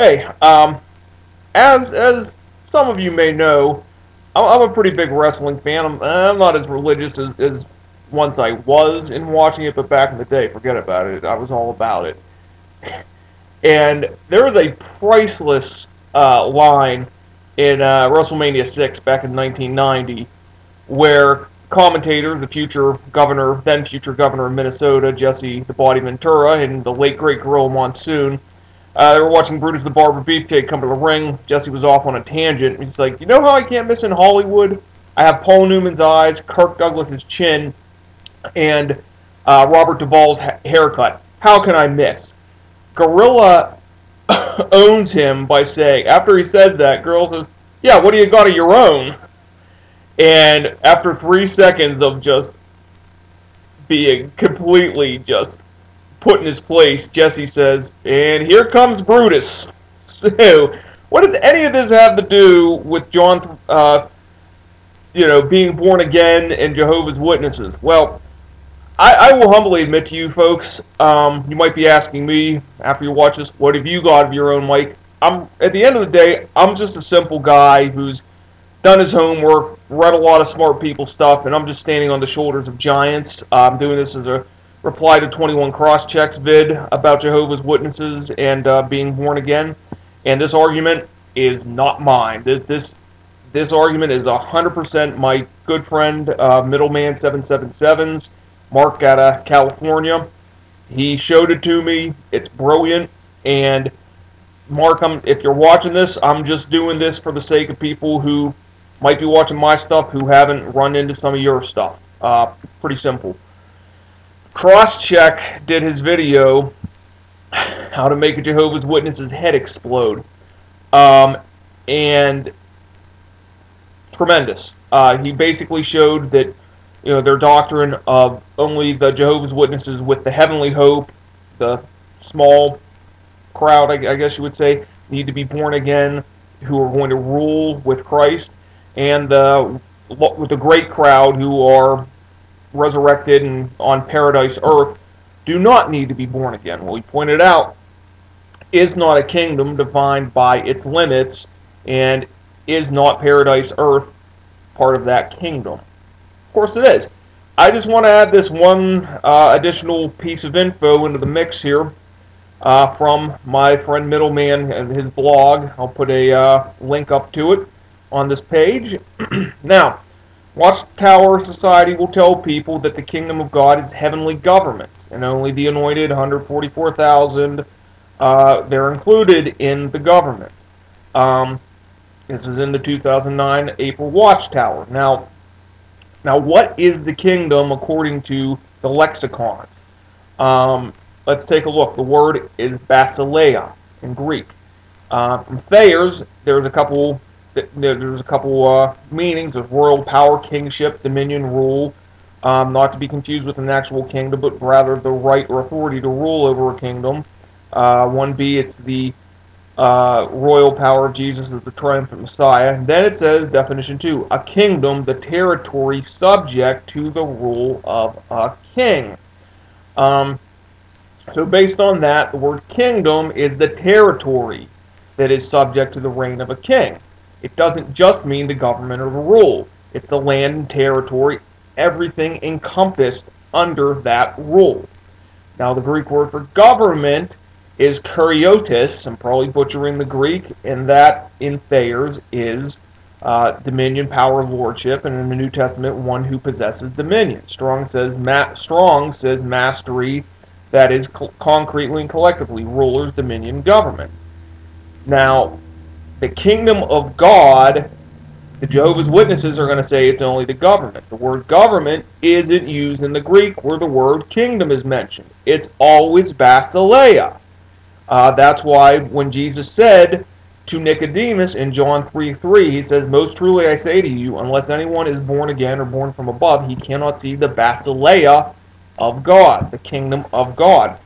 Hey, as some of you may know, I'm a pretty big wrestling fan. I'm not as religious as once I was in watching it, but back in the day, forget about it. I was all about it. And there was a priceless line in WrestleMania 6 back in 1990 where commentators, the future governor, then future governor of Minnesota, Jesse the Body Ventura, and the late great Gorilla Monsoon, they were watching Brutus the Barber Beefcake come to the ring. Jesse was off on a tangent. He's like, you know how I can't miss in Hollywood? I have Paul Newman's eyes, Kirk Douglas's chin, and Robert Duvall's haircut. How can I miss? Gorilla owns him by saying, after he says that, Gorilla says, yeah, what do you got of your own? And after 3 seconds of just being completely just put in his place, Jesse says, and here comes Brutus. So, what does any of this have to do with John, being born again and Jehovah's Witnesses? Well, I will humbly admit to you folks, you might be asking me after you watch this, what have you got of your own, Mike? At the end of the day, I'm just a simple guy who's done his homework, read a lot of smart people stuff, and I'm just standing on the shoulders of giants. I'm doing this as a reply to 21 Crosschecks vid about Jehovah's Witnesses and being born again. And this argument is not mine. This argument is 100% my good friend, Middleman 777's, Mark out of California. He showed it to me. It's brilliant. And Mark, if you're watching this, I'm just doing this for the sake of people who might be watching my stuff who haven't run into some of your stuff. Pretty simple. Crosscheck did his video, how to make a Jehovah's Witness's head explode. And tremendous. He basically showed that their doctrine of only the Jehovah's Witnesses with the heavenly hope, the small crowd, I guess you would say, need to be born again, who are going to rule with Christ, and with the great crowd who are resurrected and on paradise earth do not need to be born again. Well, he pointed out, is not a kingdom defined by its limits, and is not paradise earth part of that kingdom? Of course it is. I just want to add this one additional piece of info into the mix here from my friend Middleman and his blog. I'll put a link up to it on this page. Now, Watchtower Society will tell people that the kingdom of God is heavenly government, and only the anointed 144,000 they're included in the government. This is in the 2009 April Watchtower. Now, what is the kingdom according to the lexicons? Let's take a look. The word is basileia in Greek. From Thayer's, there's a couple meanings of royal power, kingship, dominion, rule, not to be confused with an actual kingdom, but rather the right or authority to rule over a kingdom. 1b, it's the royal power of Jesus as the triumphant Messiah. And then it says, definition 2, a kingdom, the territory subject to the rule of a king. So based on that, the word kingdom is the territory that is subject to the reign of a king. It doesn't just mean the government or the rule. It's the land and territory, everything encompassed under that rule. Now, the Greek word for government is kuriotes. I'm probably butchering the Greek, and that in Thayer's is dominion, power, lordship, and in the New Testament, one who possesses dominion. Strong says mastery, that is concretely and collectively, rulers, dominion, government. Now, the kingdom of God, the Jehovah's Witnesses are going to say it's only the government. The word government isn't used in the Greek where the word kingdom is mentioned. It's always basileia. That's why when Jesus said to Nicodemus in John 3:3, he says, most truly I say to you, unless anyone is born again or born from above, he cannot see the basileia of God, the kingdom of God.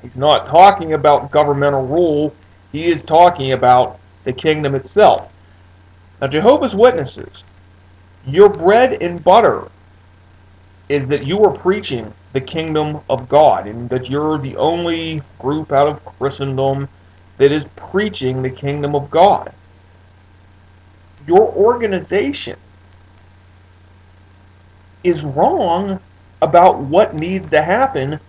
He's not talking about governmental rule. He is talking about the kingdom itself. Now, Jehovah's Witnesses, your bread and butter is that you are preaching the kingdom of God, and that you're the only group out of Christendom that is preaching the kingdom of God. Your organization is wrong about what needs to happen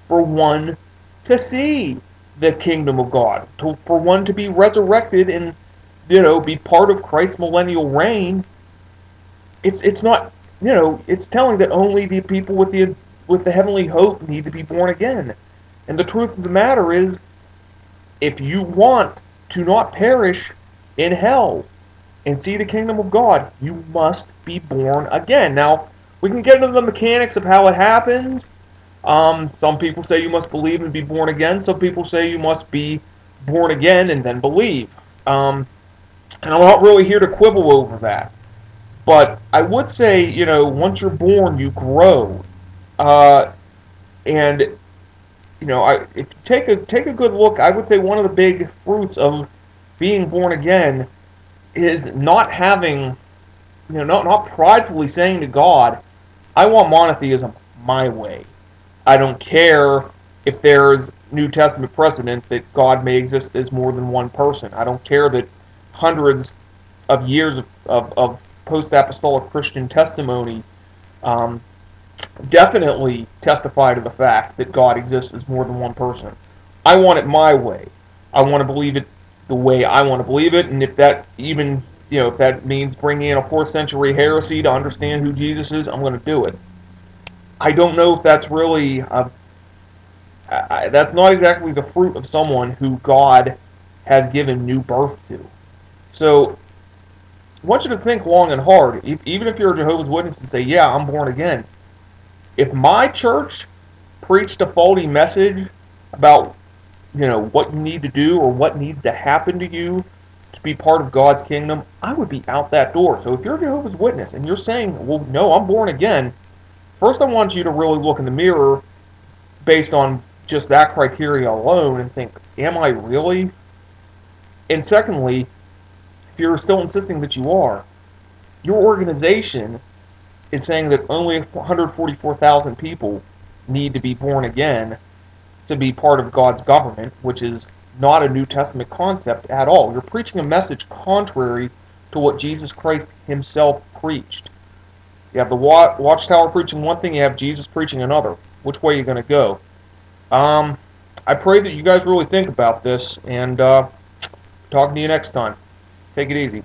for one to see the kingdom of God, for one to be resurrected and be part of Christ's millennial reign. It's not it's telling that only the people with the heavenly hope need to be born again. And the truth of the matter is, if you want to not perish in hell and see the kingdom of God, you must be born again. Now, we can get into the mechanics of how it happens. Some people say you must believe and be born again. Some people say you must be born again and then believe. And I'm not really here to quibble over that. But I would say, once you're born, you grow. And if you take a good look, I would say one of the big fruits of being born again is not having, not pridefully saying to God, I want monotheism my way. I don't care if there's New Testament precedent that God may exist as more than one person. I don't care that hundreds of years of post-apostolic Christian testimony um, definitely testify to the fact that God exists as more than one person. I want it my way. I want to believe it the way I want to believe it, and if that even, if that means bringing in a 4th century heresy to understand who Jesus is, I'm going to do it. I don't know if that's really, that's not exactly the fruit of someone who God has given new birth to. So, I want you to think long and hard, even if you're a Jehovah's Witness and say, yeah, I'm born again. If my church preached a faulty message about, what you need to do or what needs to happen to you to be part of God's kingdom, I would be out that door. So if you're a Jehovah's Witness and you're saying, well, no, I'm born again, first I want you to really look in the mirror based on just that criteria alone and think, am I really? And secondly, if you're still insisting that you are, your organization is saying that only 144,000 people need to be born again to be part of God's government, which is not a New Testament concept at all. You're preaching a message contrary to what Jesus Christ himself preached. You have the Watchtower preaching one thing, you have Jesus preaching another. Which way are you going to go? I pray that you guys really think about this, and talking to you next time. Take it easy.